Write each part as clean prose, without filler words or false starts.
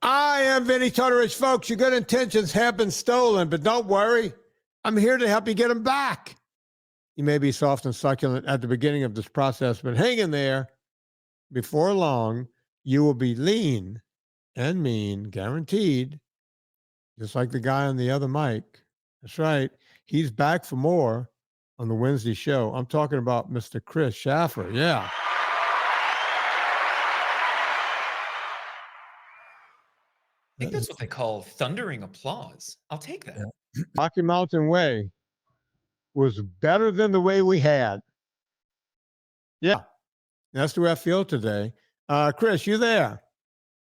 I am Vinnie Tortorich, folks. Your good intentions have been stolen, but don't worry. I'm here to help you get them back. You may be soft and succulent at the beginning of this process, but hang in there. Before long, you will be lean and mean, guaranteed, just like the guy on the other mic. That's right. He's back for more on the Wednesday show. I'm talking about Mr. Chris Shaffer. Yeah. I think that's what they call thundering applause. I'll take that. Rocky Mountain Way was better than the way we had. Yeah, that's the way I feel today. Chris, you there?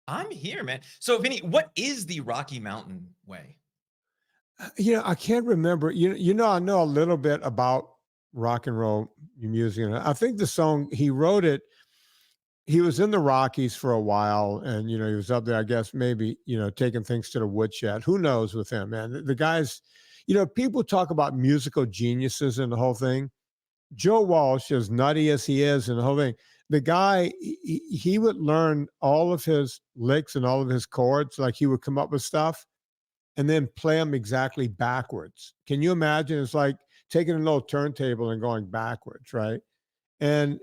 I'm here, man. So, Vinny, what is the Rocky Mountain Way? I can't remember. I know a little bit about rock and roll music. And I think the song, he wrote it. He was in the Rockies for a while, and he was up there, I guess, maybe taking things to the woodshed. Who knows with him, man? The guy's, people talk about musical geniuses and the whole thing. Joe Walsh, as nutty as he is and the whole thing, the guy, he would learn all of his licks and all of his chords. Like, he would come up with stuff and then play them exactly backwards. Can you imagine? It's like taking a little turntable and going backwards, right? And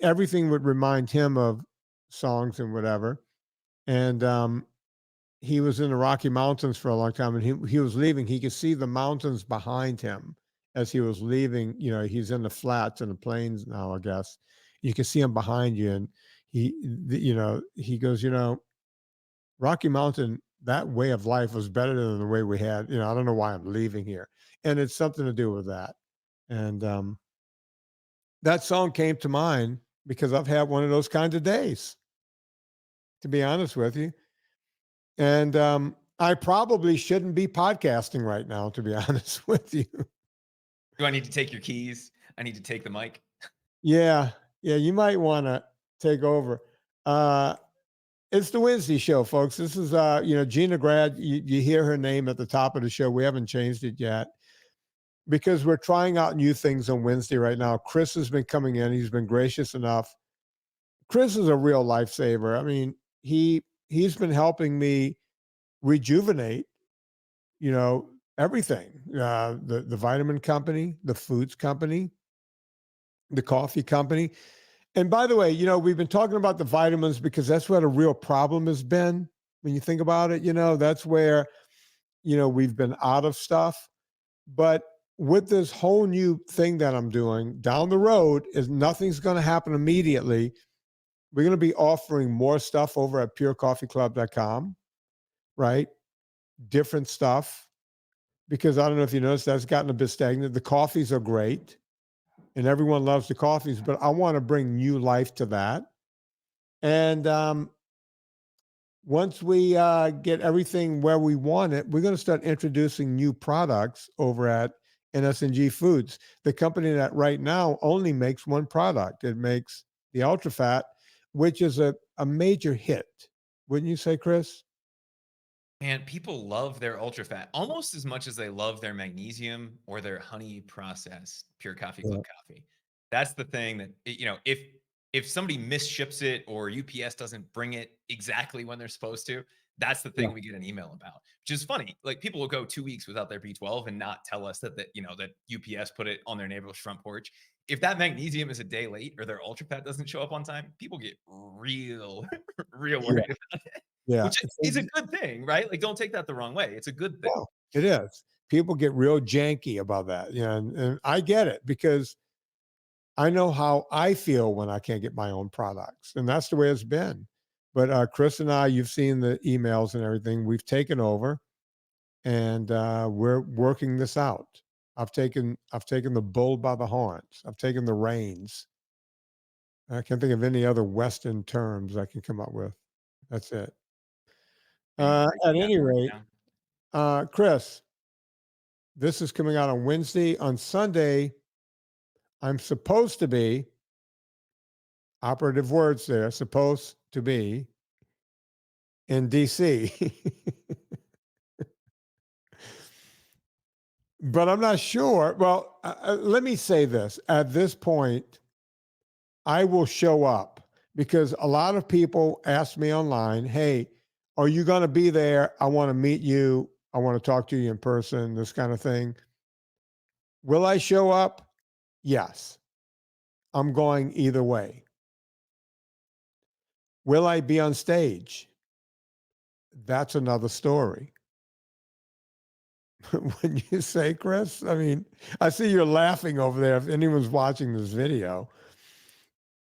everything would remind him of songs and whatever. And he was in the Rocky Mountains for a long time, and he was leaving. He could see the mountains behind him as he was leaving. He's in the flats and the plains now, I guess. You can see him behind you, and he goes, Rocky Mountain, that way of life was better than the way we had. I don't know why I'm leaving here, and it's something to do with that. And that song came to mind because I've had one of those kinds of days, to be honest with you. And I probably shouldn't be podcasting right now, to be honest with you. Do I need to take your keys? I need to take the mic. Yeah, you might want to take over. It's the Wednesday show, folks. This is, Gina Grad. You hear her name at the top of the show. We haven't changed it yet because we're trying out new things on Wednesday right now. Chris has been coming in. He's been gracious enough. Chris is a real lifesaver. I mean, he's been helping me rejuvenate, everything. The vitamin company, the foods company, the coffee company. And by the way, we've been talking about the vitamins because that's where the real problem has been. When you think about it, that's where, we've been out of stuff. But with this whole new thing that I'm doing down the road, is nothing's going to happen immediately. We're going to be offering more stuff over at purecoffeeclub.com, right? Different stuff, because I don't know if you noticed, that's gotten a bit stagnant. The coffees are great and everyone loves the coffees, but I want to bring new life to that. And once we get everything where we want it, we're going to start introducing new products over at NSNG Foods, the company that right now only makes one product. It makes the Ultra Fat, which is a major hit. Wouldn't you say, Chris? And people love their Ultra Fat almost as much as they love their magnesium or their honey processed Pure Coffee Club coffee. That's the thing that, if somebody misships it or UPS doesn't bring it exactly when they're supposed to, that's the thing we get an email about, which is funny. Like, people will go 2 weeks without their B12 and not tell us that UPS put it on their neighbor's front porch. If that magnesium is a day late or their Ultra Fat doesn't show up on time, people get real worried about it. Yeah. Which is a good thing, right? Like, don't take that the wrong way. It's a good thing. Well, it is. People get real janky about that. And I get it because I know how I feel when I can't get my own products. And that's the way it's been. But Chris and I, you've seen the emails and everything. We've taken over and we're working this out. I've taken the bull by the horns. I've taken the reins. I can't think of any other Western terms I can come up with. That's it. At any rate, Chris, this is coming out on Wednesday. On Sunday, I'm supposed to be, operative words there, supposed to be in DC. But I'm not sure. Well, let me say this. At this point, I will show up because a lot of people ask me online, hey, Are you going to be there? I want to meet you. I want to talk to you in person, this kind of thing. Will I show up? Yes. I'm going either way. Will I be on stage? That's another story. When you say, Chris, I mean, I see you're laughing over there. If anyone's watching this video,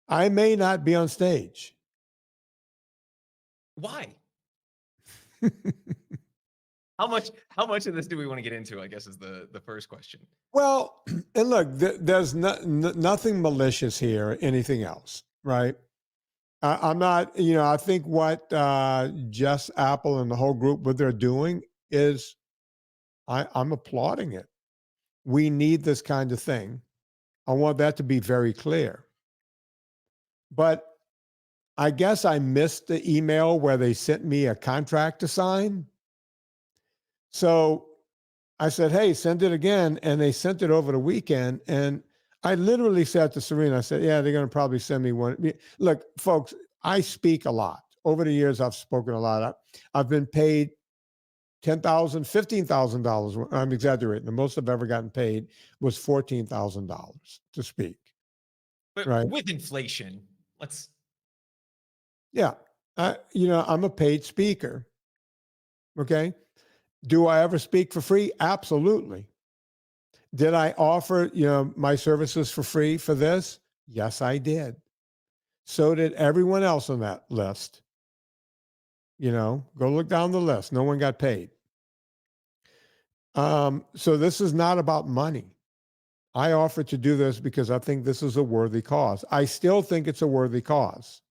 I may not be on stage. Why? How much of this do we want to get into, I guess, is the first question. Well, and look, there's nothing malicious here, or anything else, right? I'm not, I think what Jess Apple and the whole group, what they're doing is I'm applauding it. We need this kind of thing. I want that to be very clear. But I guess I missed the email where they sent me a contract to sign. So I said, hey, send it again. And they sent it over the weekend. And I literally said to Serena, I said, yeah, they're going to probably send me one. Look, folks, I speak a lot. Over the years, I've spoken a lot. I've been paid $10,000, $15,000. I'm exaggerating. The most I've ever gotten paid was $14,000 to speak. But Right? with inflation, let's. Yeah. I'm a paid speaker. Okay. Do I ever speak for free? Absolutely. Did I offer, my services for free for this? Yes, I did. So did everyone else on that list. Go look down the list. No one got paid. So this is not about money. I offered to do this because I think this is a worthy cause. I still think it's a worthy cause.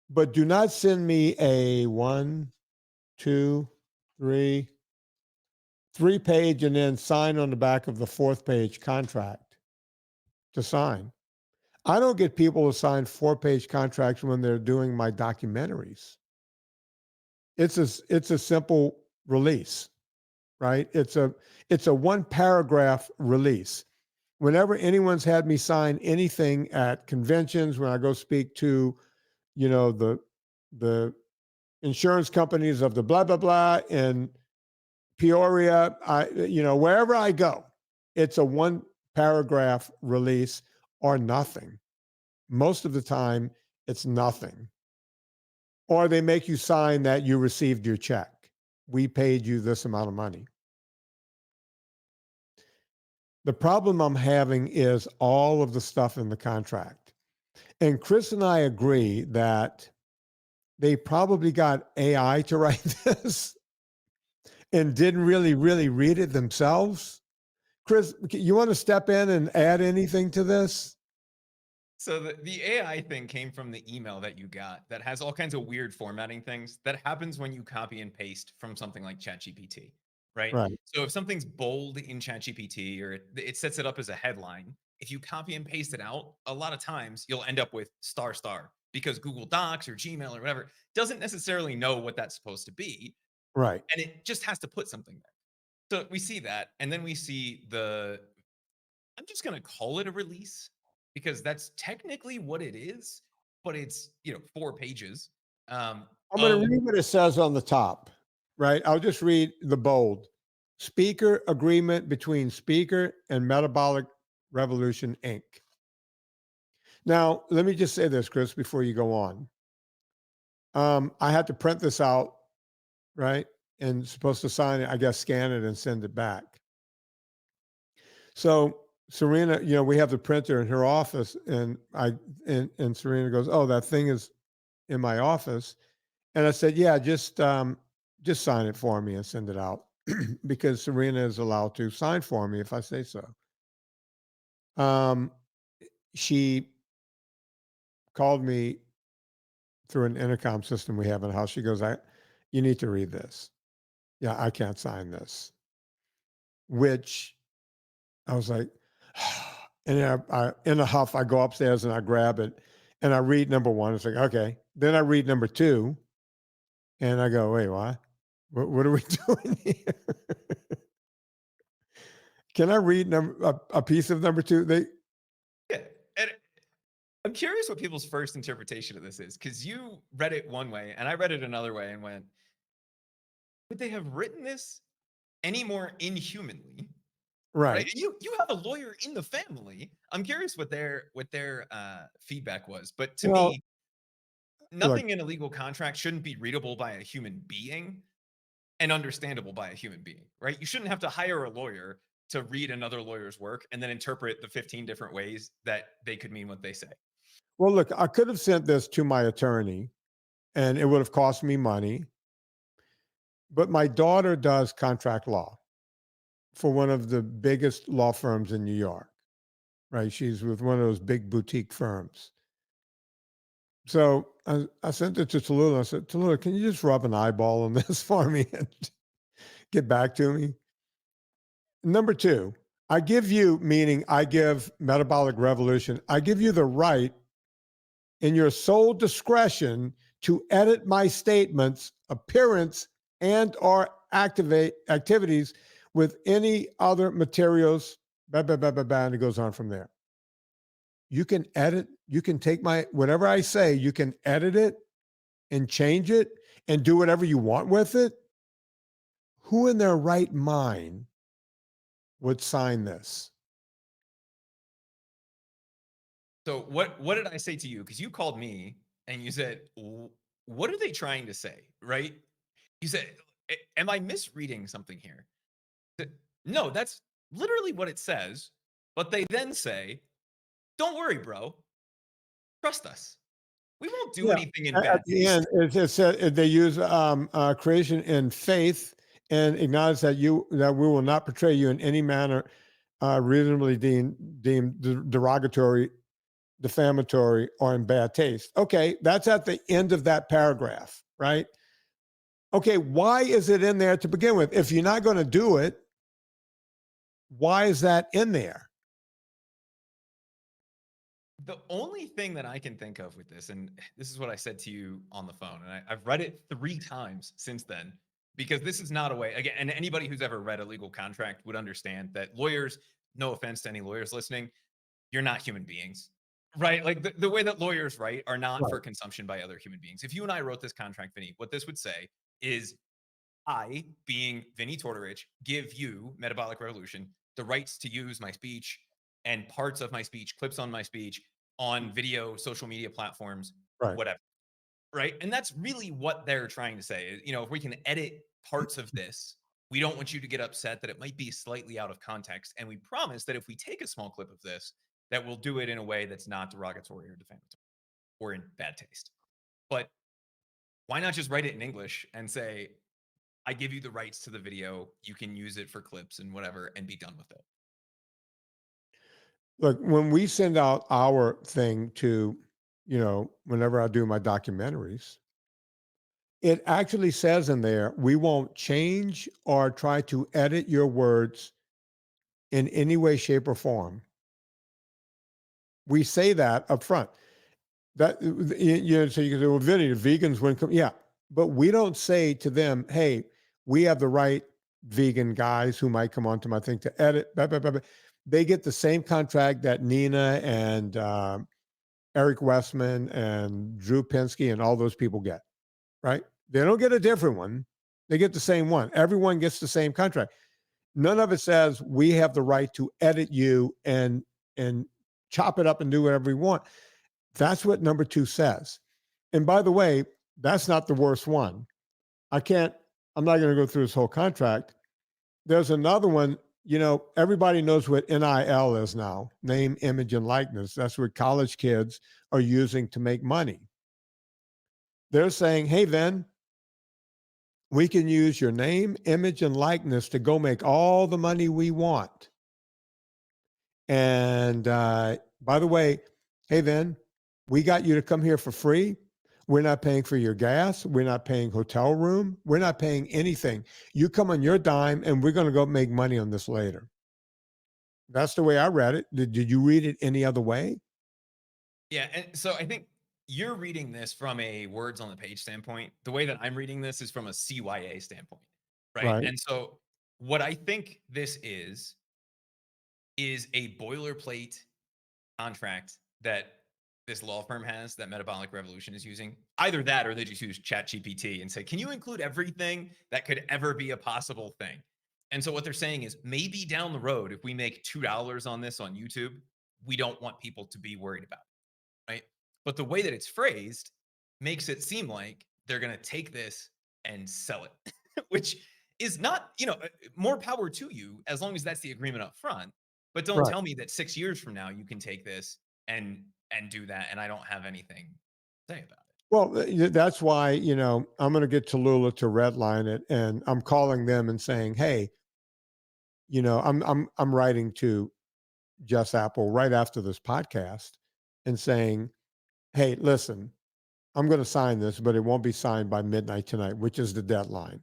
But do not send me a 1, 2, 3 page and then sign on the back of the 4th page contract to sign. I don't get people to sign 4-page contracts when they're doing my documentaries. It's a simple release, right? It's a 1-paragraph release. Whenever anyone's had me sign anything at conventions, when I go speak to, the insurance companies of the blah blah blah in Peoria, wherever I go, it's a 1-paragraph release or nothing. Most of the time, it's nothing. Or they make you sign that you received your check. We paid you this amount of money. The problem I'm having is all of the stuff in the contract. And Chris and I agree that they probably got AI to write this and didn't really read it themselves. Chris, you want to step in and add anything to this? So the AI thing came from the email that you got that has all kinds of weird formatting things that happens when you copy and paste from something like ChatGPT, right? Right. So if something's bold in ChatGPT or it sets it up as a headline, if you copy and paste it out, a lot of times you'll end up with star star because Google Docs or Gmail or whatever doesn't necessarily know what that's supposed to be, Right. and it just has to put something there. So we see that, and then we see I'm just going to call it a release because that's technically what it is, but it's, 4 pages. I'm going Of to read what it says on the top, right? I'll just read the bold. Speaker agreement between Speaker and Metabolic Revolution, Inc. Now, let me just say this, Chris, before you go on. I had to print this out, right? And supposed to sign it, I guess, scan it and send it back. So Serena, we have the printer in her office, and and Serena goes, "Oh, that thing is in my office." And I said, "Yeah, just sign it for me and send it out," because Serena is allowed to sign for me if I say so. She called me through an intercom system we have in the house. She goes, "You need to read this." Yeah, I can't sign this. Which I was like, and then in a huff, I go upstairs and I grab it and I read number 1. It's like, okay. Then I read number 2 and I go, wait, what? What are we doing here? Can I read a piece of number 2? yeah, and I'm curious what people's first interpretation of this is, because you read it one way and I read it another way and went, would they have written this any more inhumanly? Right? Right. And you have a lawyer in the family. I'm curious what their feedback was. But to Well, me, look, nothing in a legal contract shouldn't be readable by a human being and understandable by a human being, right? You shouldn't have to hire a lawyer to read another lawyer's work and then interpret the 15 different ways that they could mean what they say. well, look, I could have sent this to my attorney and it would have cost me money, but my daughter does contract law for one of the biggest law firms in New York, right? She's with one of those big boutique firms. So I sent it to Tallulah. I said, Tallulah, can you just rub an eyeball on this for me and get back to me? Number two, I give you, meaning I give Metabolic Revolution, I give you the right in your sole discretion to edit my statements, appearance, and or activate activities with any other materials, blah, blah, blah, blah, blah, and it goes on from there. You can edit, you can take my, whatever I say, you can edit it and change it and do whatever you want with it. Who in their right mind would sign this? So what did I say to you? Because you called me and you said, what are they trying to say? Right? You said, am I misreading something here? No, that's literally what it says. But they then say, don't worry, bro. Trust us. We won't do Yeah. anything in At bad the end, taste. it said they use creation in faith and acknowledge that we will not portray you in any manner reasonably deemed derogatory, defamatory, or in bad taste. Okay, that's at the end of that paragraph, right? Okay, why is it in there to begin with? If you're not going to do it, why is that in there? The only thing that I can think of with this, and this is what I said to you on the phone, and I've read it 3 times since then, because this is not a way, again, and anybody who's ever read a legal contract would understand that lawyers, no offense to any lawyers listening, you're not human beings, right? Like the way that lawyers write are not for Right. consumption by other human beings. If you and I wrote this contract, Vinny, what this would say is I, being Vinnie Tortorich, give you, Metabolic Revolution, the rights to use my speech and parts of my speech, clips on my speech, on video, social media platforms, Right. whatever. Right. And that's really what they're trying to say. You know, if we can edit parts of this, we don't want you to get upset that it might be slightly out of context. And we promise that if we take a small clip of this, that we'll do it in a way that's not derogatory or defamatory or in bad taste. But why not just write it in English and say, I give you the rights to the video. You can use it for clips and whatever and be done with it. Look, when we send out our thing to, whenever I do my documentaries, it actually says in there, we won't change or try to edit your words in any way, shape, or form. We say that up front. That so you can say, well, Vinny, the vegans wouldn't come. Yeah, but we don't say to them, hey, we have the right vegan guys who might come onto my thing to edit. Blah, blah, blah, blah. They get the same contract that Nina and Eric Westman and Drew Pinsky and all those people get, right? They don't get a different one. They get the same one. Everyone gets the same contract. None of it says we have the right to edit you and chop it up and do whatever we want. That's what number 2 says. And by the way, that's not the worst one. I'm not going to go through this whole contract. There's another one, everybody knows what NIL is now, name, image, and likeness. That's what college kids are using to make money. They're saying, hey, Ven, we can use your name, image, and likeness to go make all the money we want. And by the way, hey, Ven, we got you to come here for free. We're not paying for your gas. We're not paying hotel room. We're not paying anything. You come on your dime and we're going to go make money on this later. That's the way I read it. Did you read it any other way? Yeah. And so I think you're reading this from a words on the page standpoint. The way that I'm reading this is from a CYA standpoint. Right. Right. And so what I think this is a boilerplate contract that this law firm has that Metabolic Revolution is using. Either that or they just use ChatGPT and say, can you include everything that could ever be a possible thing? And so what they're saying is maybe down the road, if we make $2 on this on YouTube, we don't want people to be worried about it, right? But the way that it's phrased makes it seem like they're going to take this and sell it, which is not, more power to you as long as that's the agreement up front. But don't Right. tell me that 6 years from now you can take this and do that, and I don't have anything to say about it. Well, that's why, I'm going to get Tallulah to redline it, and I'm calling them and saying, hey, I'm writing to Jess Apple right after this podcast and saying, hey, listen, I'm going to sign this, but it won't be signed by midnight tonight, which is the deadline.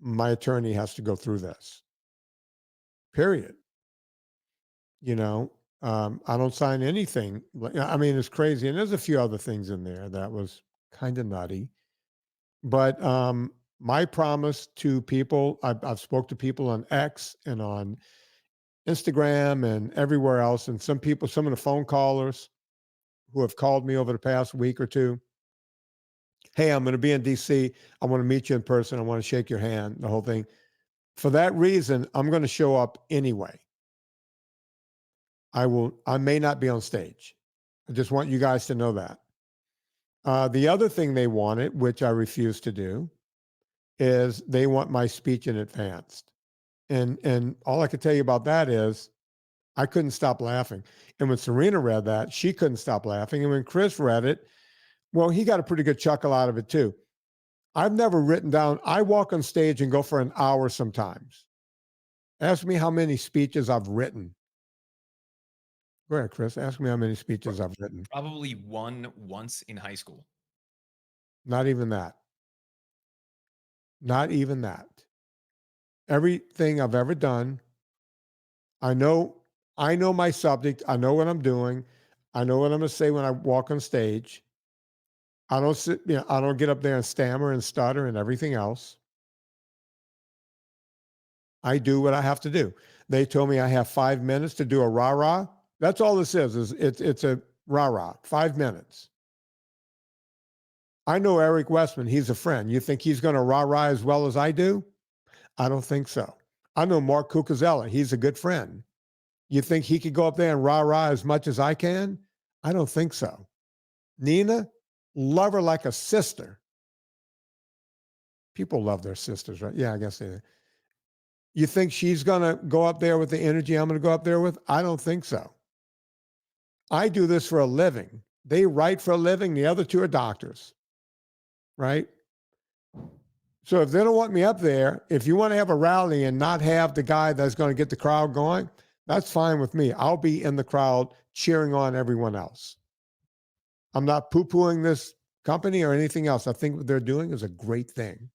My attorney has to go through this. Period. I don't sign anything. I mean, it's crazy. And there's a few other things in there that was kind of nutty. But my promise to people, I've spoke to people on X and on Instagram and everywhere else. And some of the phone callers who have called me over the past week or two, hey, I'm going to be in DC. I want to meet you in person. I want to shake your hand, the whole thing. For that reason, I'm going to show up anyway. I may not be on stage. I just want you guys to know that. The other thing they wanted, which I refused to do, is they want my speech in advance. And all I could tell you about that is I couldn't stop laughing. And when Serena read that, she couldn't stop laughing. And when Chris read it, well, he got a pretty good chuckle out of it too. I've never written down, I walk on stage and go for an hour sometimes. Ask me how many speeches I've written. Go ahead, Chris. Ask me how many speeches I've written. Probably one once in high school. Not even that. Not even that. Everything I've ever done, I know my subject. I know what I'm doing. I know what I'm going to say when I walk on stage. I don't get up there and stammer and stutter and everything else. I do what I have to do. They told me I have 5 minutes to do a rah-rah. That's all this is it's a rah-rah, 5 minutes. I know Eric Westman. He's a friend. You think he's going to rah-rah as well as I do? I don't think so. I know Mark Cucuzella. He's a good friend. You think he could go up there and rah-rah as much as I can? I don't think so. Nina, love her like a sister. People love their sisters, right? Yeah, I guess they do. You think she's going to go up there with the energy I'm going to go up there with? I don't think so. I do this for a living. They write for a living. The other two are doctors, right? So if they don't want me up there, if you want to have a rally and not have the guy that's going to get the crowd going, that's fine with me. I'll be in the crowd cheering on everyone else. I'm not poo-pooing this company or anything else. I think what they're doing is a great thing.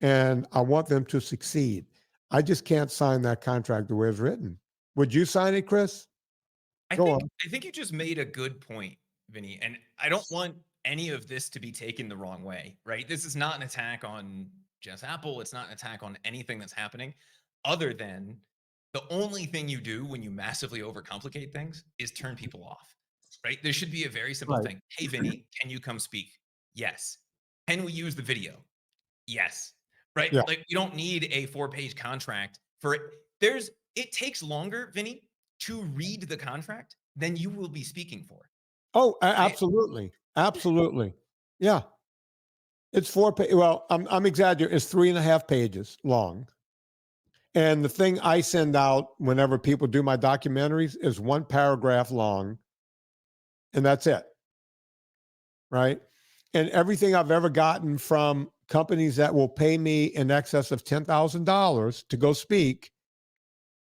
And I want them to succeed. I just can't sign that contract the way it's written. Would you sign it, Chris? I think you just made a good point, Vinny. And I don't want any of this to be taken the wrong way, right? This is not an attack on Jess Apple. It's not an attack on anything that's happening, other than the only thing you do when you massively overcomplicate things is turn people off, right? There should be a very simple thing. Hey, Vinny, can you come speak? Yes. Can we use the video? Yes. Right? Yeah. Like, you don't need a 4-page contract for it. It takes longer, Vinny, to read the contract than you will be speaking for. Oh, absolutely. Absolutely. Yeah. It's 4 pages. Well, I'm exaggerating. It's 3.5 pages long. And the thing I send out whenever people do my documentaries is 1 paragraph long. And that's it. Right. And everything I've ever gotten from companies that will pay me in excess of $10,000 to go speak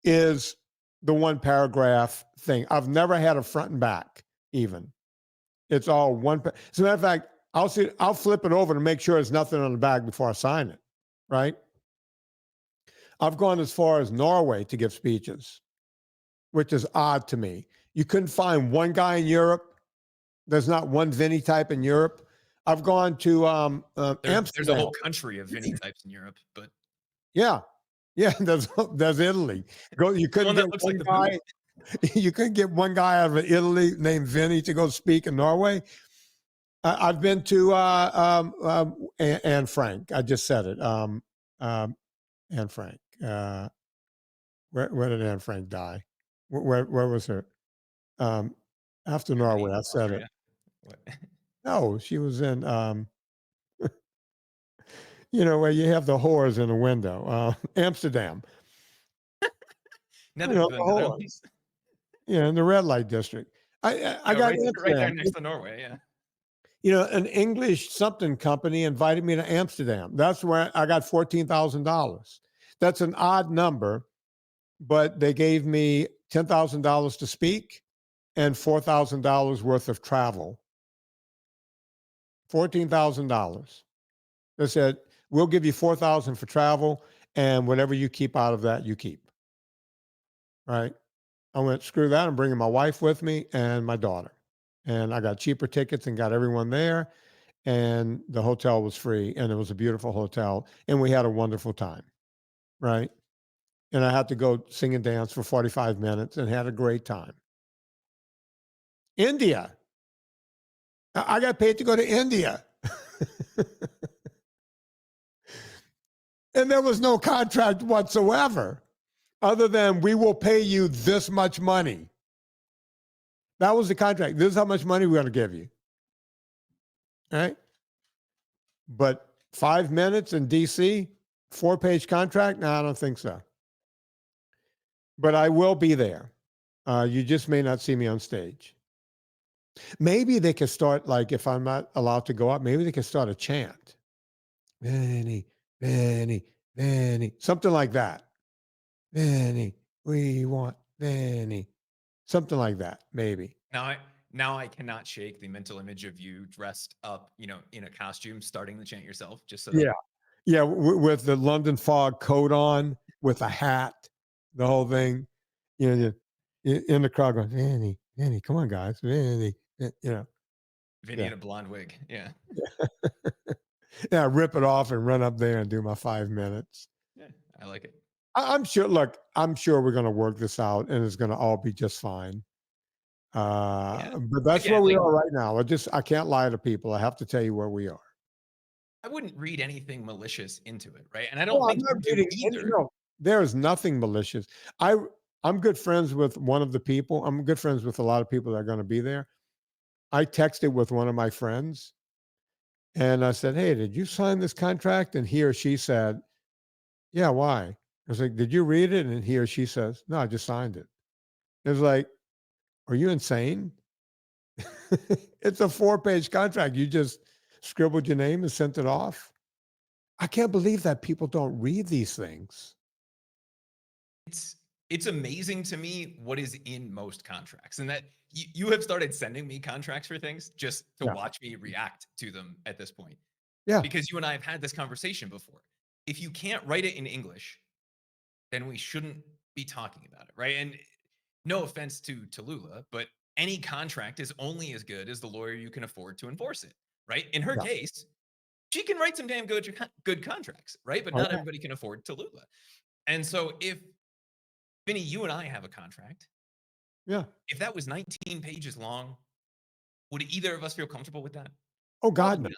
is the 1 paragraph thing. I've never had a front and back even. It's all one. As a matter of fact, I'll flip it over to make sure there's nothing on the back before I sign it. Right. I've gone as far as Norway to give speeches, which is odd to me. You couldn't find one guy in Europe. There's not one Vinny type in Europe. I've gone to Amsterdam. There's a whole country of Vinny types in Europe, but yeah, there's Italy. You couldn't get one guy. You couldn't get one guy out of Italy named Vinnie to go speak in Norway. I've been to Anne Frank. I just said it. Anne Frank. Where did Anne Frank die? Where was her? Um, after Norway, Germany, I said it. Austria. What? No, she was in. Where you have the whores in the window. Amsterdam. The The whores. Netherlands. Yeah, in the red light district. I got Right there Amsterdam. next to Norway. Yeah. An English something company invited me to Amsterdam. That's where I got $14,000. That's an odd number, but they gave me $10,000 to speak and $4,000 worth of travel. $14,000. They said, we'll give you $4,000 for travel, and whatever you keep out of that, you keep. Right? I went, screw that. I'm bringing my wife with me and my daughter. And I got cheaper tickets and got everyone there. And the hotel was free. And it was a beautiful hotel. And we had a wonderful time. Right? And I had to go sing and dance for 45 minutes and had a great time. India. I got paid to go to India. And there was no contract whatsoever other than we will pay you this much money. That was the contract. This is how much money we're going to give you. All right. But 5 minutes in DC, 4-page contract? No, I don't think so. But I will be there. You just may not see me on stage. Maybe they could start, like, if I'm not allowed to go up, maybe they could start a chant. Vinnie, Vinnie, Vinnie, something like that. Vinnie, we want Vinnie. Something like that, maybe. Now I cannot shake the mental image of you dressed up, in a costume, starting the chant yourself, just so that. Yeah. Yeah, with the London fog coat on, with a hat, the whole thing. In the crowd going, Vinnie, Vinnie, come on, guys, Vinnie. Vinny Yeah. in a blonde wig. Yeah. Yeah, rip it off and run up there and do my 5 minutes. Yeah. I like it. I'm sure. Look, I'm sure we're going to work this out, and it's going to all be just fine. Yeah. But that's Again, where we like, are right now. I can't lie to people. I have to tell you where we are. I wouldn't read anything malicious into it, right? And I don't Oh, I'm think not you do reading any. either. No, there is nothing malicious. I'm good friends with one of the people. I'm good friends with a lot of people that are going to be there. I texted with one of my friends, and I said, "Hey, did you sign this contract?" And he or she said, "Yeah, why?" I was like, "Did you read it?" And he or she says, "No, I just signed it." It was like, "Are you insane?" It's a 4-page contract. You just scribbled your name and sent it off. I can't believe that people don't read these things. It's amazing to me what is in most contracts, and that you have started sending me contracts for things just to Yeah. watch me react to them at this point. Yeah. Because you and I have had this conversation before. If you can't write it in English, then we shouldn't be talking about it, right? And no offense to Tallulah, but any contract is only as good as the lawyer you can afford to enforce it, right? In her Yeah. case, she can write some damn good contracts, right? But Oh, not yeah. everybody can afford Tallulah. And so if Vinny, you and I have a contract, Yeah. if that was 19 pages long, would either of us feel comfortable with that? Oh, God, Probably no.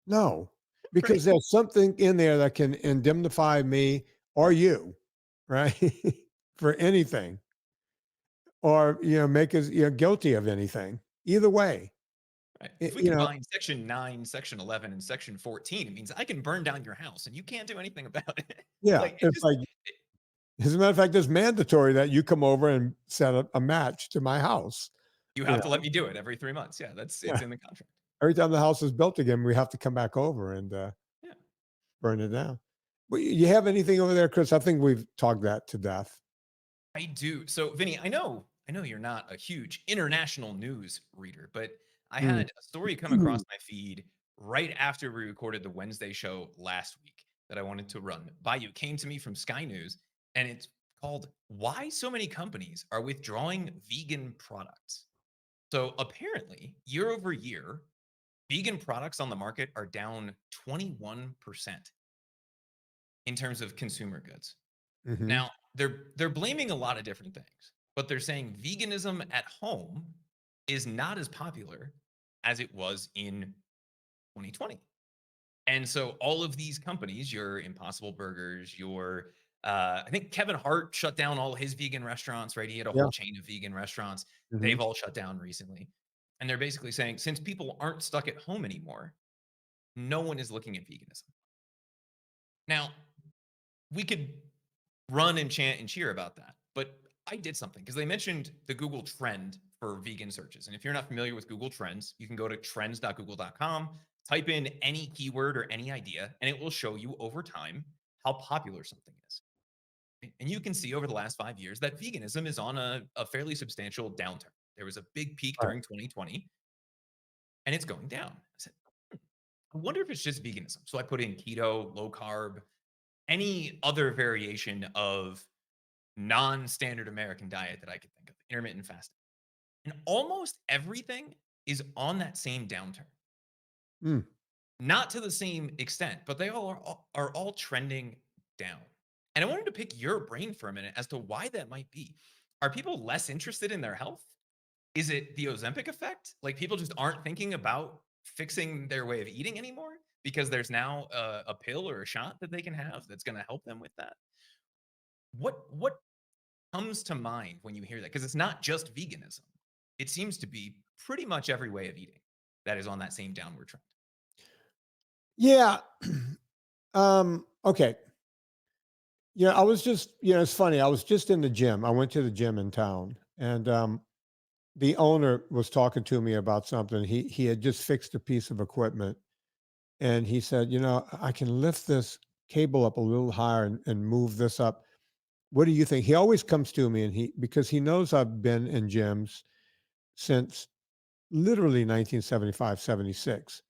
not, No, right? because there's something in there that can indemnify me or you, right? For anything, or make us guilty of anything. Either way, Right. it, If we you know, combine section 9, section 11, and section 14, it means I can burn down your house and you can't do anything about it. yeah. Like, it It's just, like, as a matter of fact, it's mandatory that you come over and set up a match to my house. you You have to know, let me do it every 3 months. Yeah, yeah. it's in the contract. Every time the house is built again, we have to come back over and Yeah, burn it down. Well, you have anything over there, Chris? I think we've talked that to death. I do. So, Vinny, I know you're not a huge international news reader, but I Mm. had a story come across my feed right after we recorded the Wednesday show last week that I wanted to run by you. It came to me from Sky News, and it's called "Why So Many Companies Are Withdrawing Vegan Products." So apparently, year over year, vegan products on the market are down 21% in terms of consumer goods. Hmm. Now, they're blaming a lot of different things, but they're saying veganism at home is not as popular as it was in 2020. And so all of these companies, your Impossible Burgers, your I think Kevin Hart shut down all his vegan restaurants, right? He had a Yeah. whole chain of vegan restaurants. Mhm. They've all shut down recently. And they're basically saying since people aren't stuck at home anymore, no one is looking at veganism. Now, we could run and chant and cheer about that, but I did something because they mentioned the Google trend for vegan searches. And if you're not familiar with Google Trends, you can go to trends.google.com, type in any keyword or any idea, and it will show you over time how popular something is. And you can see over the last 5 years that veganism is on a fairly substantial downturn. There was a big peak Right. during 2020 and it's going down. I said, I wonder if it's just veganism. So I put in keto, low carb, any other variation of non-standard American diet that I could think of, intermittent fasting. And almost everything is on that same downturn. Mm. Not to the same extent, but they are all trending down. And I wanted to pick your brain for a minute as to why that might be. Are people less interested in their health? Is it the Ozempic effect? Like people just aren't thinking about fixing their way of eating anymore because there's now a pill or a shot that they can have that's going to help them with that. What comes to mind when you hear that? Because it's not just veganism. It seems to be pretty much every way of eating that is on that same downward trend. Yeah. Okay. Yeah, I was just, it's funny. I was just in the gym. I went to the gym in town, and the owner was talking to me about something. He had just fixed a piece of equipment, and he said, I can lift this cable up a little higher and move this up. What do you think? He always comes to me, and because he knows I've been in gyms since literally 1975, 76.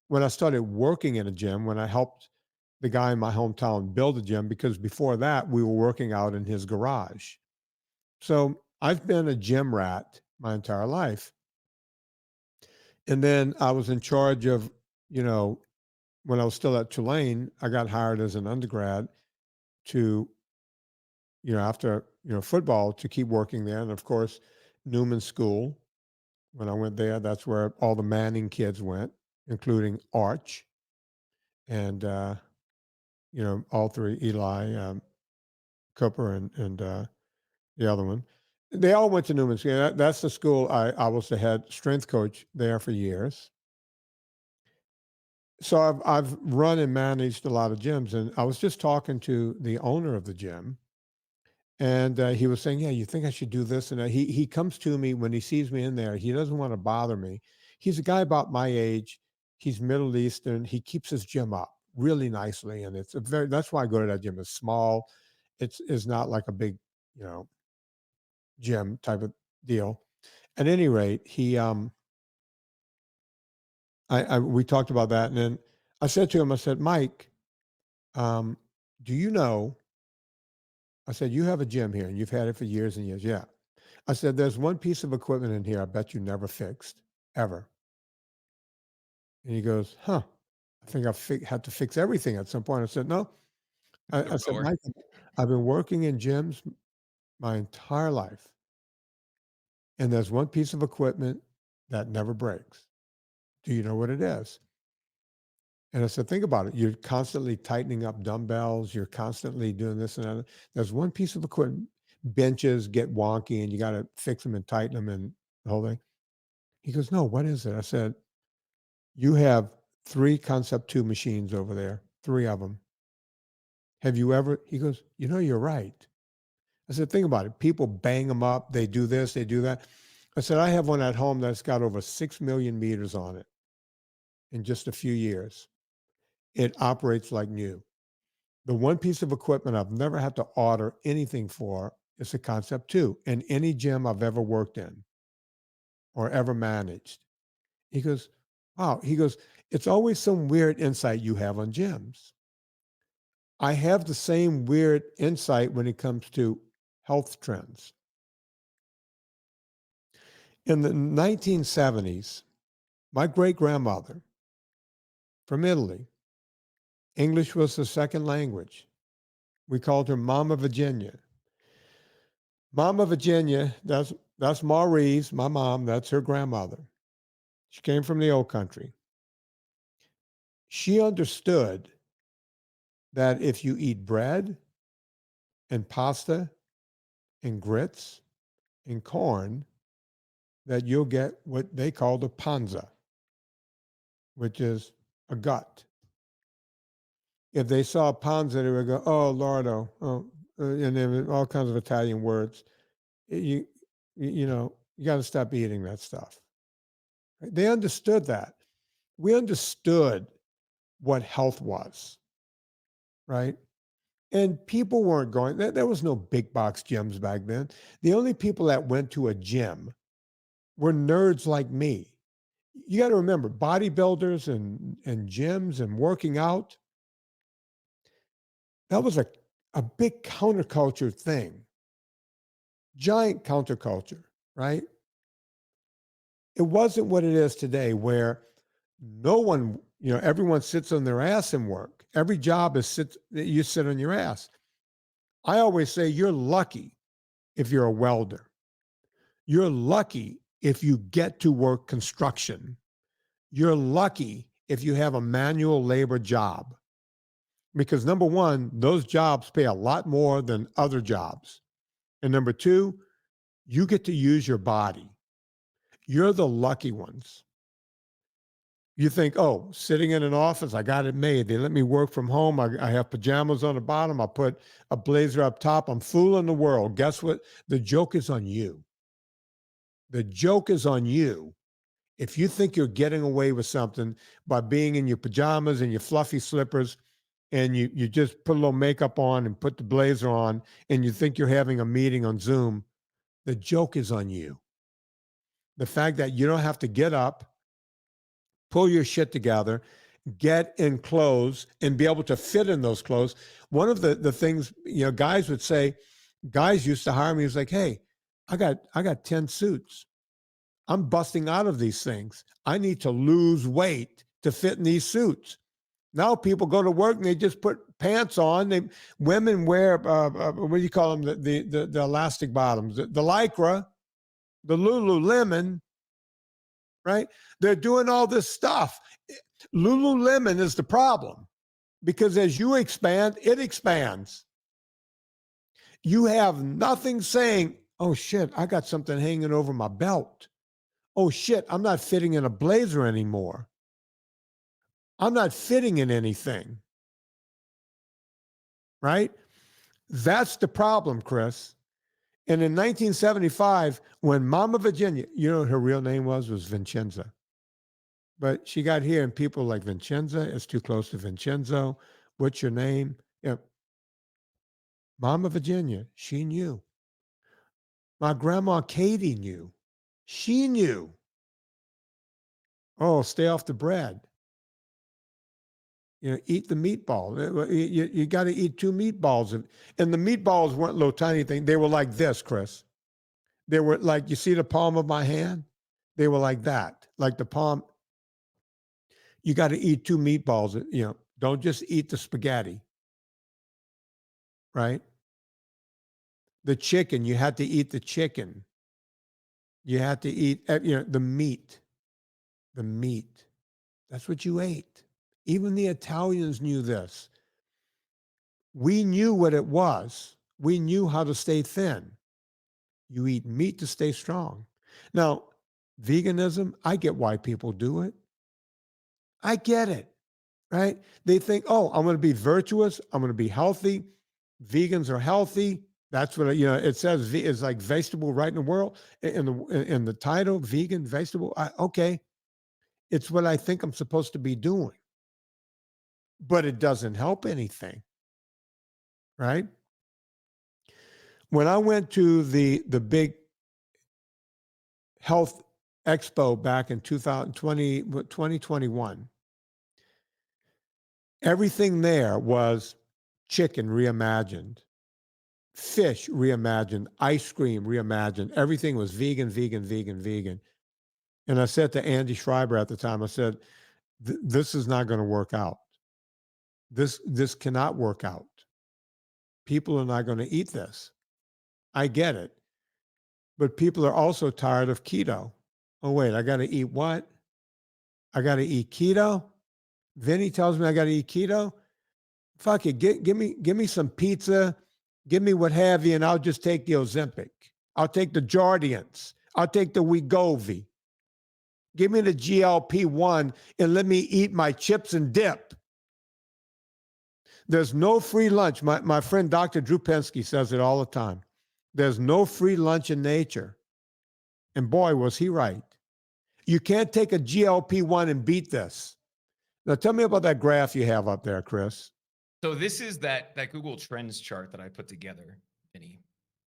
When I started working in a gym, when I helped the guy in my hometown build a gym, because before that, we were working out in his garage. So I've been a gym rat my entire life. And then I was in charge of, you know, when I was still at Tulane, I got hired as an undergrad to, after, football to keep working there. And of course, Newman School, when I went there, that's where all the Manning kids went, including Arch and, all three, Eli, Cooper, and the other one. They all went to Newman School. That's the school I was the head strength coach there for years. So I've run and managed a lot of gyms, and I was just talking to the owner of the gym, and he was saying, "Yeah, you think I should do this?" And he comes to me when he sees me in there. He doesn't want to bother me. He's a guy about my age. He's Middle Eastern. He keeps his gym up really nicely, and it's a very. That's why I go to that gym. It's small. It's not like a big, you know, gym type of deal. At any rate, we talked about that, and then I said to him, I said, Mike, um, do you know? I said, you have a gym here, and you've had it for years and years. Yeah. I said, there's one piece of equipment in here I bet you never fixed, ever. And he goes, huh, I think had to fix everything at some point. I said, no. The I said, rower. Mike, I've been working in gyms my entire life, and there's one piece of equipment that never breaks. Do you know what it is? And I said, think about it. You're constantly tightening up dumbbells. You're constantly doing this and that. There's one piece of equipment. Benches get wonky and you got to fix them and tighten them and the whole thing. He goes, no, what is it? I said, you have 3 Concept 2 machines over there, 3 of them. Have you ever? He goes, you're right. I said, think about it. People bang them up. They do this, they do that. I said, I have one at home that's got over 6 million meters on it in just a few years. It operates like new. The one piece of equipment I've never had to order anything for is a Concept 2 in any gym I've ever worked in or ever managed. He goes, wow. He goes, it's always some weird insight you have on gyms. I have the same weird insight when it comes to health trends. In the 1970s, my great grandmother from Italy, English was the second language. We called her Mama Virginia. Mama Virginia, that's Maureen's, my mom, that's her grandmother. She came from the old country. She understood that if you eat bread and pasta and grits and corn, that you'll get what they called a panza, which is a gut. If they saw panza, they would go, "Oh, Lordo," and there were all kinds of Italian words. You, you got to stop eating that stuff. Right? They understood that. We understood what health was, right? And people weren't going. There was no big box gyms back then. The only people that went to a gym were nerds like me. You got to remember, bodybuilders and gyms and working out, that was a big counterculture thing, giant counterculture, right? It wasn't what it is today where no one, everyone sits on their ass and work. Every job is you sit on your ass. I always say you're lucky if you're a welder. You're lucky if you get to work construction. You're lucky if you have a manual labor job. Because number one, those jobs pay a lot more than other jobs. And number two, you get to use your body. You're the lucky ones. You think, oh, sitting in an office, I got it made. They let me work from home. I have pajamas on the bottom. I put a blazer up top. I'm fooling the world. Guess what? The joke is on you. The joke is on you. If you think you're getting away with something by being in your pajamas and your fluffy slippers and you just put a little makeup on and put the blazer on and you think you're having a meeting on Zoom, the joke is on you. The fact that you don't have to get up, pull your shit together, get in clothes and be able to fit in those clothes. One of the things, guys would say, guys used to hire me. He was like, hey, I got 10 suits. I'm busting out of these things. I need to lose weight to fit in these suits. Now people go to work and they just put pants on. Women wear what do you call them? The elastic bottoms, the Lycra, the Lululemon, right? They're doing all this stuff. Lululemon is the problem because as you expand, it expands. You have nothing saying, oh shit, I got something hanging over my belt. Oh shit, I'm not fitting in a blazer anymore. I'm not fitting in anything. Right? That's the problem, Chris. And in 1975, when Mama Virginia, what her real name was Vincenza. But she got here and people were like, Vincenza, it's too close to Vincenzo. What's your name? Mama Virginia, she knew. My grandma Katie knew. She knew. Oh, stay off the bread. Eat the meatball. You got to eat 2 meatballs. And the meatballs weren't little tiny things. They were like this, Chris. They were like, you see the palm of my hand? They were like that, like the palm. You got to eat 2 meatballs. Don't just eat the spaghetti, right? The chicken, you had to eat the chicken. You had to eat, the meat. The meat. That's what you ate. Even the Italians knew this. We knew what it was. We knew how to stay thin. You eat meat to stay strong. Now, veganism, I get why people do it. I get it, right? They think, oh, I'm going to be virtuous. I'm going to be healthy. Vegans are healthy. That's what, it says it's like vegetable right in the world. In the title, vegan, vegetable. Okay. It's what I think I'm supposed to be doing. But it doesn't help anything, right? When I went to the big health expo back in 2021, everything there was chicken reimagined, fish reimagined, ice cream reimagined. Everything was vegan, vegan, vegan, vegan. And I said to Andy Schreiber at the time, I said, this is not going to work out. This cannot work out. People are not going to eat this. I get it. but people are also tired of keto. Oh, wait, I got to eat what? I got to eat keto? Vinny tells me I got to eat keto? Fuck it, give me some pizza, give me what have you, and I'll just take the Ozempic. I'll take the Jardians. I'll take the Wegovy. Give me the GLP-1 and let me eat my chips and dip. There's no free lunch. My friend Dr. Drew Pensky says it all the time. There's no free lunch in nature. And boy, was he right. You can't take a GLP-1 and beat this. Now tell me about that graph you have up there, Chris. So this is that Google Trends chart that I put together, Vinny.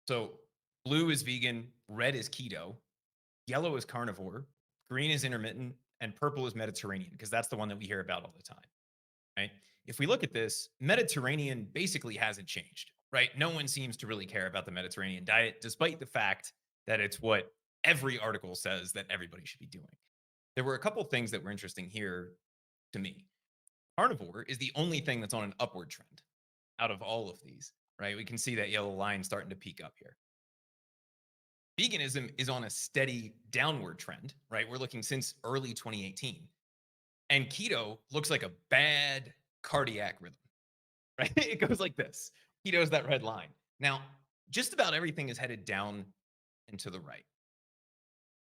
So blue is vegan, red is keto, yellow is carnivore, green is intermittent, and purple is Mediterranean, because that's the one that we hear about all the time, right? If we look at this, Mediterranean basically hasn't changed, right? No one seems to really care about the Mediterranean diet, despite the fact that it's what every article says that everybody should be doing. There were a couple things that were interesting here to me. Carnivore is the only thing that's on an upward trend out of all of these, right? We can see that yellow line starting to peak up here. Veganism is on a steady downward trend, right? We're looking since early 2018. And keto looks like a bad cardiac rhythm, right? It goes like this. Keto is that red line. Now, just about everything is headed down and to the right,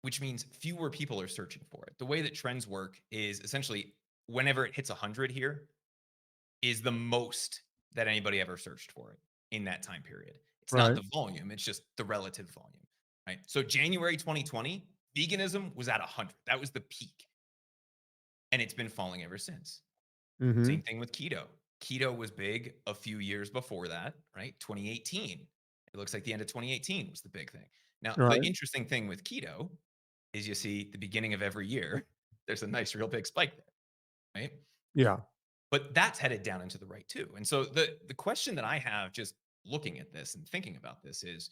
which means fewer people are searching for it. The way that trends work is essentially whenever it hits 100 here is the most that anybody ever searched for it in that time period. It's not Right. the volume, it's just the relative volume, right? So January 2020, veganism was at 100. That was the peak. And it's been falling ever since. Mm-hmm. Same thing with keto. Keto was big a few years before that, right? 2018. It looks like the end of 2018 was the big thing. Now, the Right. interesting thing with keto is you see the beginning of every year, there's a nice, real big spike there, right? Yeah. But that's headed down into the right too. And so the question that I have just looking at this and thinking about this is,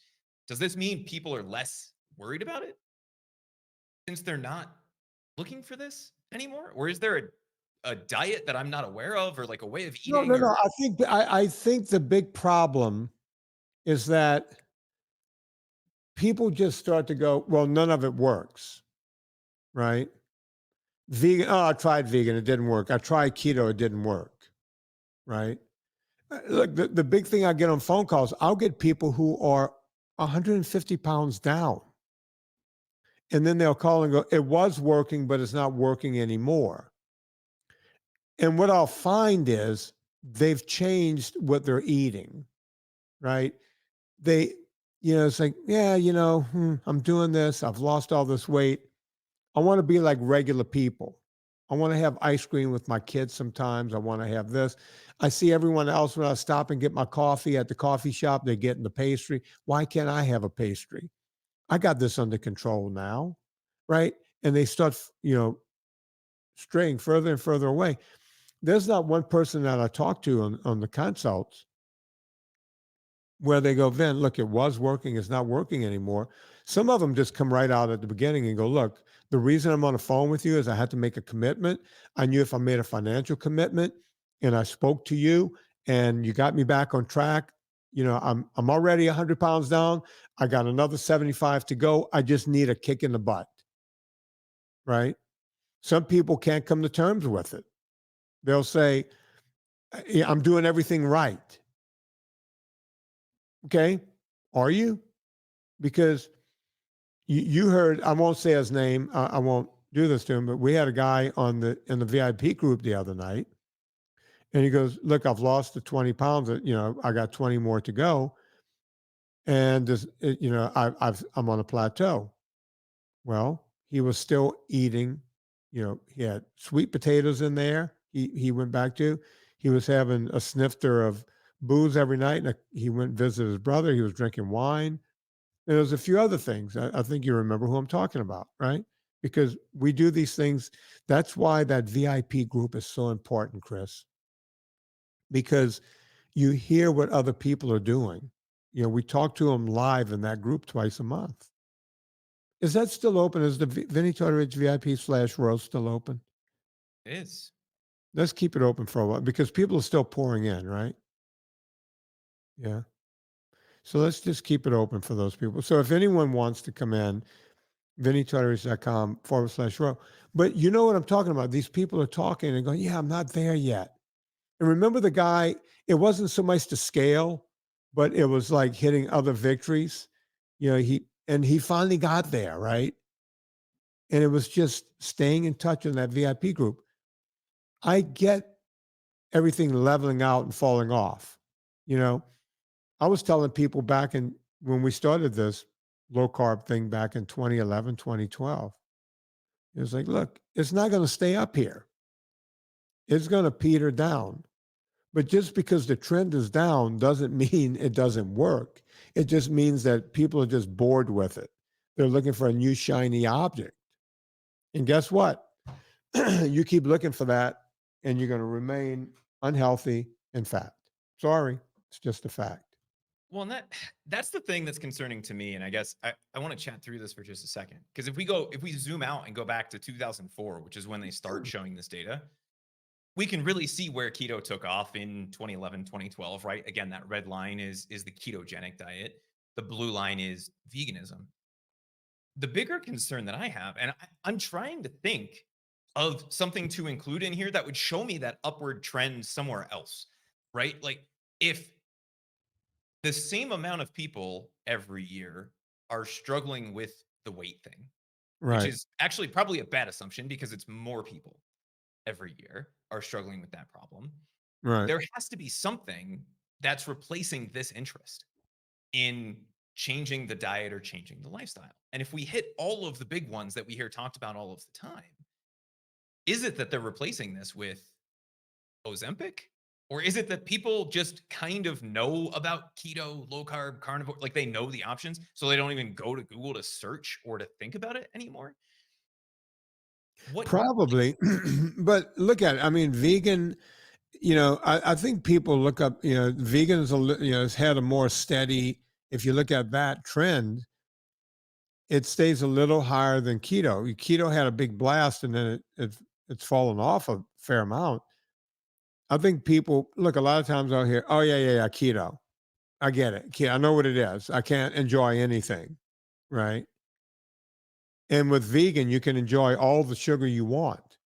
does this mean people are less worried about it since they're not looking for this anymore? Or is there a diet that I'm not aware of, or like a way of No, eating, no, no. or I think the big problem is that people just start to go, well, none of it works, right? Vegan, oh, I tried vegan, it didn't work. I tried keto, it didn't work, right? Look, the big thing I get on phone calls, I'll get people who are 150 pounds down. And then they'll call and go, it was working, but it's not working anymore. And what I'll find is they've changed what they're eating, right? They, it's like, yeah, I'm doing this. I've lost all this weight. I want to be like regular people. I want to have ice cream with my kids sometimes. I want to have this. I see everyone else when I stop and get my coffee at the coffee shop, they're getting the pastry. Why can't I have a pastry? I got this under control now, right? And they start, straying further and further away. There's not one person that I talk to on the consults where they go, Vin, look, it was working, it's not working anymore. Some of them just come right out at the beginning and go, look, the reason I'm on the phone with you is I had to make a commitment. I knew if I made a financial commitment and I spoke to you and you got me back on track, I'm already 100 pounds down. I got another 75 to go. I just need a kick in the butt, right? Some people can't come to terms with it. They'll say, "Yeah, I'm doing everything right." Okay. Are you? Because you heard, I won't say his name. I won't do this to him, but we had a guy in the VIP group the other night, and he goes, "Look, I've lost the 20 pounds. I got 20 more to go, and I'm on a plateau." Well, he was still eating. He had sweet potatoes in there. He went back to. He was having a snifter of booze every night, and he went and visited his brother. He was drinking wine. And there's a few other things. I think you remember who I'm talking about, right? Because we do these things. That's why that VIP group is so important, Chris, because you hear what other people are doing. We talk to them live in that group twice a month. Is that still open? Is the Vinnie Tortorich VIP/roast still open? it is. Let's keep it open for a while because people are still pouring in, right? Yeah. So let's just keep it open for those people. So if anyone wants to come in, VinnieTortorich.com/row. But you know what I'm talking about? These people are talking and going, yeah, I'm not there yet. And remember the guy, it wasn't so much the scale, but it was like hitting other victories. He finally got there, right? And it was just staying in touch in that VIP group. I get everything leveling out and falling off. You know, I was telling people back in when we started this low carb thing back in 2011, 2012, it was like, look, it's not going to stay up here. It's going to peter down. But just because the trend is down doesn't mean it doesn't work. It just means that people are just bored with it. They're looking for a new shiny object. And guess what? You keep looking for that and you're going to remain unhealthy and fat. Sorry, it's just a fact. Well, and that's the thing that's concerning to me. And I guess I want to chat through this for just a second. Because if we zoom out and go back to 2004, which is when they start showing this data, we can really see where keto took off in 2011, 2012, right? Again, that red line is the ketogenic diet. The blue line is veganism. The bigger concern that I have, and I'm trying to think of something to include in here that would show me that upward trend somewhere else, right? Like if the same amount of people every year are struggling with the weight thing, which Right, is actually probably a bad assumption because it's more people every year are struggling with that problem. right. There has to be something that's replacing this interest in changing the diet or changing the lifestyle. And if we hit all of the big ones that we hear talked about all of the time, is it that they're replacing this with Ozempic? Or is it that people just kind of know about keto, low carb, carnivore, like they know the options, so they don't even go to Google to search or to think about it anymore? What Probably. But look at it. I mean, vegan, I think people look up, vegans, has had a more steady, if you look at that trend, it stays a little higher than keto. Keto had a big blast and then it's fallen off a fair amount. I think people look a lot of times out here, oh yeah, keto. I get it. I know what it is. I can't enjoy anything, right? And with vegan, you can enjoy all the sugar you want.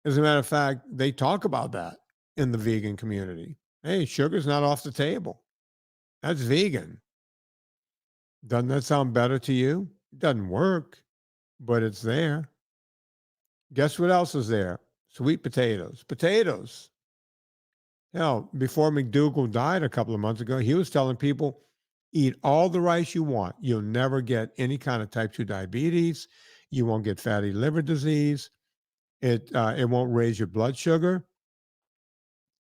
As a matter of fact, they talk about that in the vegan community. Hey, sugar's not off the table. That's vegan. Doesn't that sound better to you? It doesn't work, but it's there. Guess what else is there? Sweet potatoes. Potatoes. Hell, before McDougall died a couple of months ago, he was telling people, eat all the rice you want. You'll never get any kind of type 2 diabetes. You won't get fatty liver disease. It won't raise your blood sugar.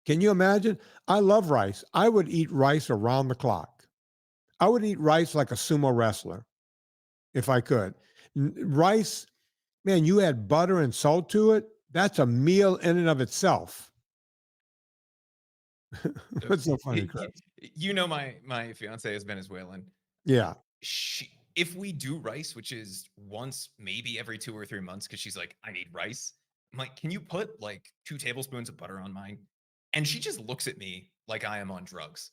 Can you imagine? I love rice. I would eat rice around the clock. I would eat rice like a sumo wrestler if I could. Rice, man, you add butter and salt to it. That's a meal in and of itself. So, What's so funny, Chris? my fiance is Venezuelan. Yeah. If we do rice, which is once, maybe every 2 or 3 months, because she's like, I need rice. I'm like, can you put like 2 tablespoons of butter on mine? And she just looks at me like I am on drugs.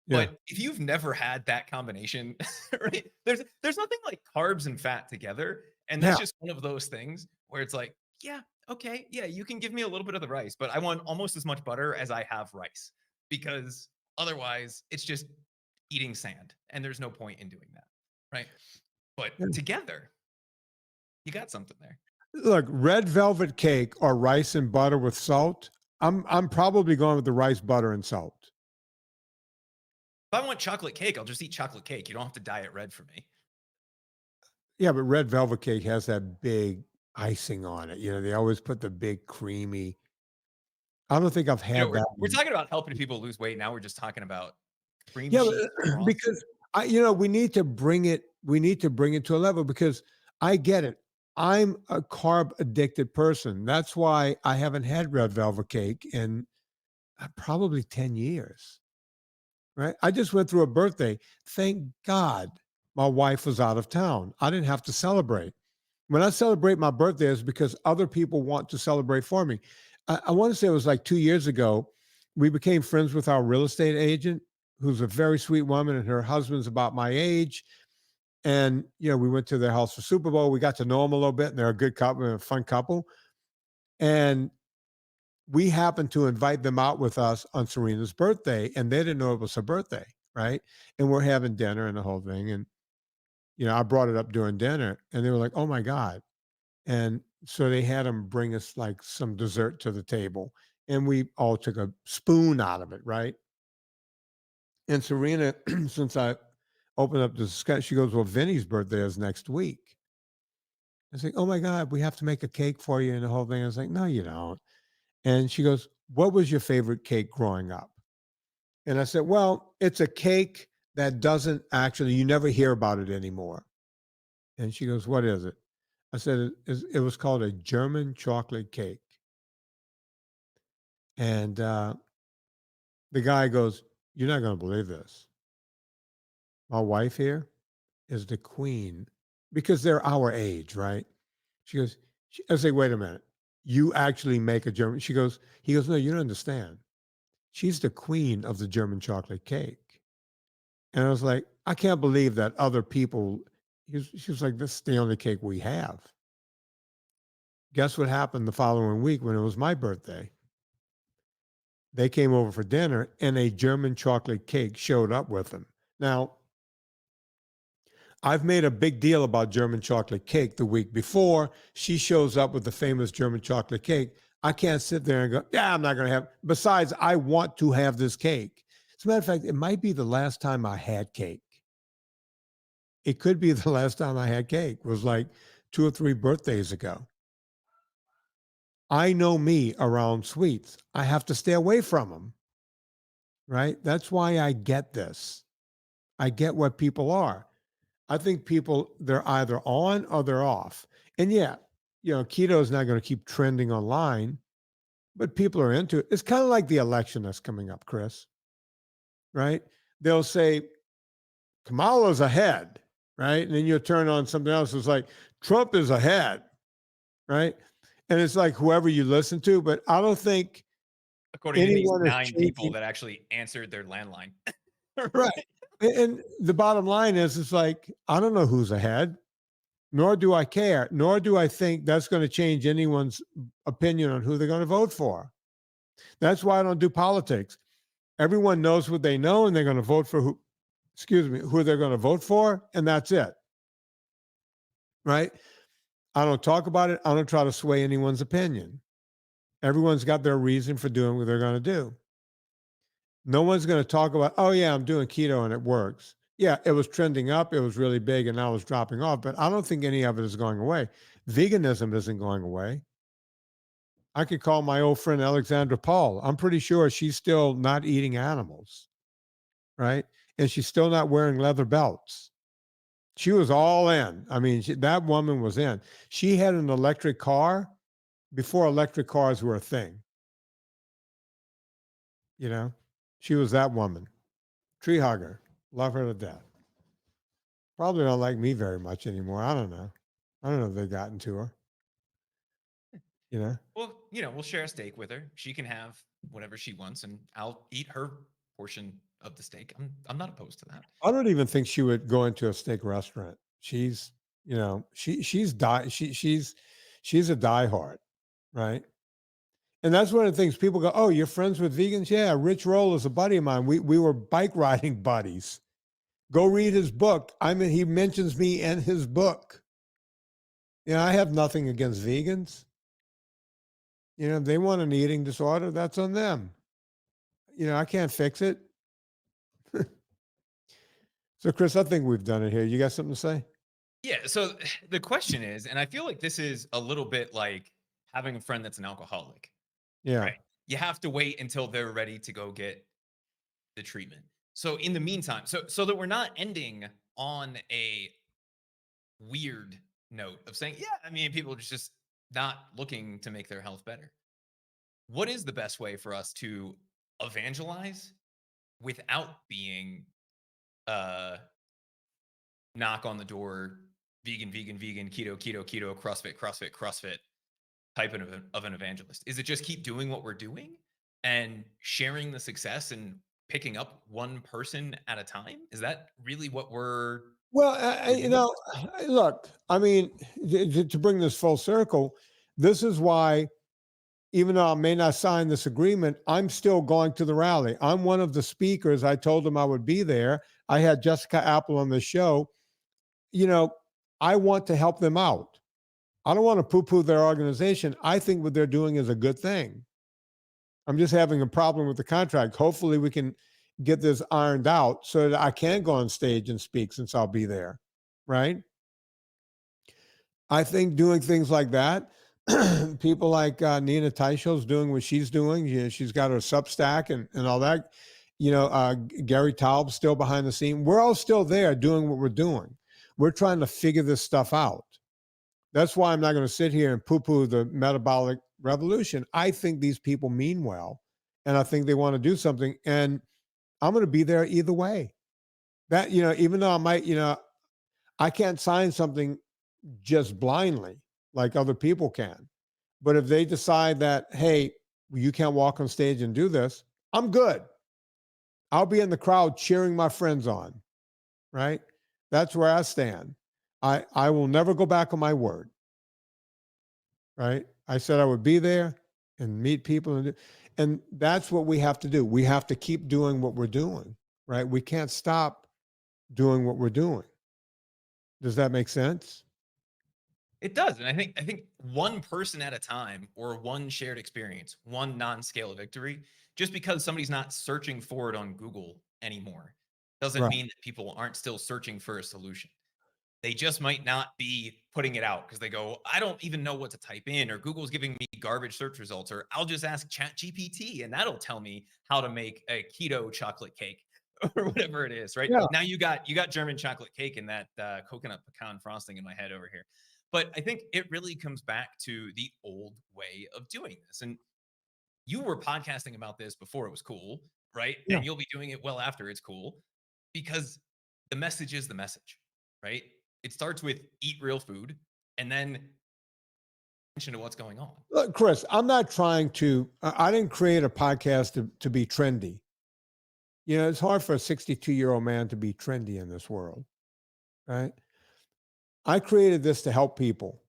Yeah. But if you've never had that combination, right? There's nothing like carbs and fat together. And that's Yeah. just one of those things where it's like, yeah, okay, yeah, you can give me a little bit of the rice, but I want almost as much butter as I have rice because otherwise it's just eating sand and there's no point in doing that, right? But Yeah. together, you got something there. Look, red velvet cake or rice and butter with salt. I'm probably going with the rice, butter, and salt. If I want chocolate cake, I'll just eat chocolate cake. You don't have to dye it red for me. Yeah, but red velvet cake has that big icing on it. They always put the big creamy. I don't think I've had We're, that we're one. talking about helping people lose weight. Now we're just talking about cream Yeah, cheese frosting. because we need to bring it. We need to bring it to a level because I get it. I'm a carb addicted person. That's why I haven't had red velvet cake in probably 10 years. Right? I just went through a birthday. Thank God my wife was out of town. I didn't have to celebrate. When I celebrate my birthday, it's because other people want to celebrate for me. I want to say it was like 2 years ago. We became friends with our real estate agent. who's a very sweet woman, and her husband's about my age. And we went to their house for Super Bowl. We got to know them a little bit, and they're a good couple, a fun couple. And we happened to invite them out with us on Serena's birthday, and they didn't know it was her birthday, right? And we're having dinner and the whole thing. And I brought it up during dinner, and they were like, "Oh my god!" And so they had them bring us like some dessert to the table, and we all took a spoon out of it, right? And Serena, since I opened up the discussion, she goes, "Well, Vinny's birthday is next week." I was like, "Oh my god, we have to make a cake for you and the whole thing." I was like, "No, you don't." And she goes, "What was your favorite cake growing up?" And I said, "Well, it's a cake that doesn't actually, you never hear about it anymore." And she goes, "What is it?" I said, it was called a German chocolate cake." And the guy goes, "You're not going to believe this. My wife here is the queen," because they're our age, right? She goes, I say, "Wait a minute. You actually make a German?" He goes, "No, you don't understand. She's the queen of the German chocolate cake." And I was like, "I can't believe that other people," she was like, "This is the only cake we have." Guess what happened the following week when it was my birthday? They came over for dinner, and a German chocolate cake showed up with them. Now, I've made a big deal about German chocolate cake the week before. She shows up with the famous German chocolate cake. I can't sit there and go, "Yeah, I'm not going to have." Besides, I want to have this cake. As a matter of fact, it might be the last time I had cake. It could be the last time I had cake. It was like 2 or 3 birthdays ago. I know me around sweets. I have to stay away from them, right? That's why I get this. I get what people are. I think people, they're either on or they're off. And yeah, keto is not going to keep trending online, but people are into it. It's kind of like the election that's coming up, Chris, right? They'll say Kamala's ahead, right? And then you'll turn on something else. It's like Trump is ahead, right? And it's like whoever you listen to, but I don't think According to these anyone is 9 people changing. that actually answered their landline. Right. And the bottom line is, it's like, I don't know who's ahead, nor do I care, nor do I think that's going to change anyone's opinion on who they're going to vote for. That's why I don't do politics. Everyone knows what they know, and they're going to vote for who they're going to vote for, and that's it. Right? I don't talk about it. I don't try to sway anyone's opinion. Everyone's got their reason for doing what they're going to do. No one's going to talk about, "Oh yeah, I'm doing keto and it works." Yeah, it was trending up, it was really big, and now it's dropping off, but I don't think any of it is going away. Veganism isn't going away. I could call my old friend Alexandra Paul. I'm pretty sure she's still not eating animals, right? And she's still not wearing leather belts. She was all in. I mean, that woman was in. She had an electric car before electric cars were a thing. You know, she was that woman. Tree hugger. Love her to death. Probably don't like me very much anymore. I don't know. I don't know if they've gotten to her. You know, Well, we'll share a steak with her. She can have whatever she wants, and I'll eat her portion of the steak. I'm not opposed to that. I don't even think she would go into a steak restaurant. She's, she's a diehard, right? And that's one of the things people go, "Oh, you're friends with vegans?" Yeah, Rich Roll is a buddy of mine. We were bike riding buddies. Go read his book. I mean, he mentions me in his book. I have nothing against vegans. If they want an eating disorder, that's on them. I can't fix it. So, Chris, I think we've done it here. You got something to say? Yeah. So the question is, and I feel like this is a little bit like having a friend that's an alcoholic, Yeah. right? You have to wait until they're ready to go get the treatment. So in the meantime, so that we're not ending on a weird note of saying, yeah, I mean, people are just not looking to make their health better. What is the best way for us to evangelize without being uh knock on the door, vegan, vegan, vegan, keto, keto, keto, CrossFit, CrossFit, CrossFit type of an evangelist? Is it just keep doing what we're doing and sharing the success and picking up one person at a time? Is that really what Well, we're doing? look, I mean, to bring this full circle, this is why, even though I may not sign this agreement, I'm still going to the rally. I'm one of the speakers. I told them I would be there. I had Jessica Apple on the show. You know, I want to help them out. I don't want to poo poo their organization. I think what they're doing is a good thing. I'm just having a problem with the contract. Hopefully, we can get this ironed out so that I can go on stage and speak since I'll be there. Right. I think doing things like that, people like Nina Teichel's doing what she's doing. She's got her Substack and all that. Gary Taub's still behind the scene. We're all still there doing what we're doing. We're trying to figure this stuff out. That's why I'm not going to sit here and poo-poo the metabolic revolution. I think these people mean well, and I think they want to do something. And I'm going to be there either way. That, even though I might, I can't sign something just blindly like other people can. But if they decide that, hey, you can't walk on stage and do this, I'm good. I'll be in the crowd cheering my friends on, right? That's where I stand. I will never go back on my word, right? I said I would be there and meet people. And that's what we have to do. We have to keep doing what we're doing, right? We can't stop doing what we're doing. Does that make sense? It does, and I think one person at a time or one shared experience, one non-scale victory, just because somebody's not searching for it on Google anymore, doesn't Right. mean that people aren't still searching for a solution. They just might not be putting it out because they go, I don't even know what to type in, or Google's giving me garbage search results, or I'll just ask ChatGPT and that'll tell me how to make a keto chocolate cake or whatever it is. Right Yeah. now, you got German chocolate cake and that coconut pecan frosting in my head over here. But I think it really comes back to the old way of doing this. And you were podcasting about this before it was cool, right? Yeah. And you'll be doing it well after it's cool because the message is the message, right? It starts with eat real food and then attention to what's going on. Look, Chris, I'm not trying to, I didn't create a podcast to be trendy. It's hard for a 62-year-old man to be trendy in this world, right? I created this to help people.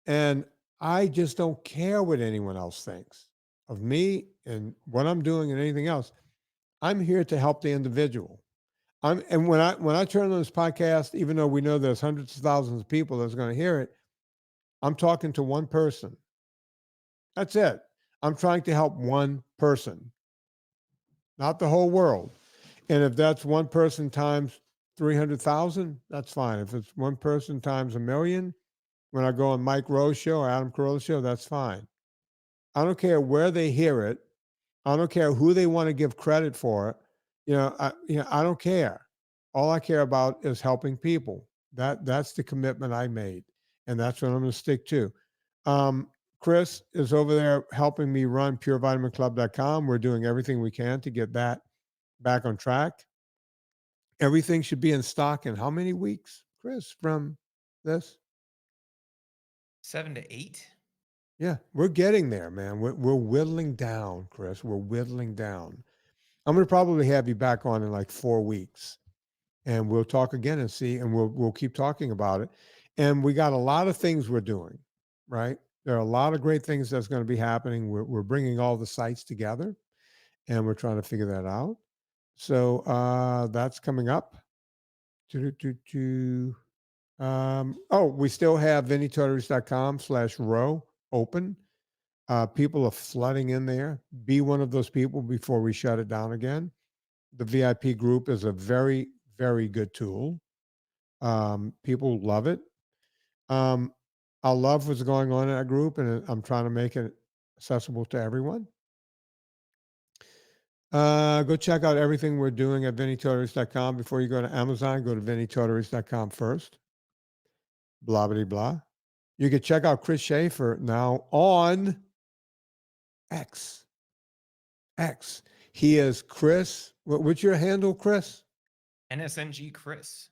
And I just don't care what anyone else thinks of me and what I'm doing and anything else. I'm here to help the individual. And when I turn on this podcast, even though we know there's hundreds of thousands of people that's going to hear it, I'm talking to one person. That's it. I'm trying to help one person, not the whole world. And if that's one person times 300,000, that's fine. If it's one person times a million, when I go on Mike Rowe's show or Adam Carolla's show, that's fine. I don't care where they hear it. I don't care who they want to give credit for it. I don't care. All I care about is helping people. That's the commitment I made, and that's what I'm going to stick to. Chris is over there helping me run purevitaminclub.com. We're doing everything we can to get that back on track. Everything should be in stock in how many weeks, Chris, from this? 7 to 8. Yeah, we're getting there, man. We're whittling down, Chris. We're whittling down. I'm going to probably have you back on in like 4 weeks, and we'll talk again and see, and we'll keep talking about it. And we got a lot of things we're doing, right? There are a lot of great things that's going to be happening. We're bringing all the sites together, and we're trying to figure that out. So that's coming up. We still have VinnieTortorich.com/row open. People are flooding in there. Be one of those people before we shut it down again. The VIP group is a very, very good tool. People love it. I love what's going on in that group, and I'm trying to make it accessible to everyone. Go check out everything we're doing at VinnieTortorich.com. Before you go to Amazon, go to VinnieTortorich.com first. Blah, blah, blah. You can check out Chris Shaffer now on X. X. He is Chris. What's your handle, Chris? NSNG Chris.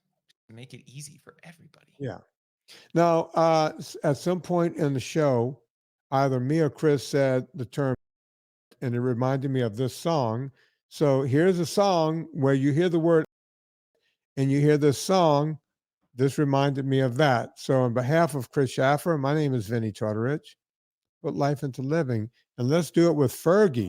Make it easy for everybody. Yeah. Now, at some point in the show, either me or Chris said the term, and it reminded me of this song. So here's a song where you hear the word and you hear this song. This reminded me of that. So on behalf of Chris Shaffer, my name is Vinnie Tortorich. Put life into living, and let's do it with Fergie.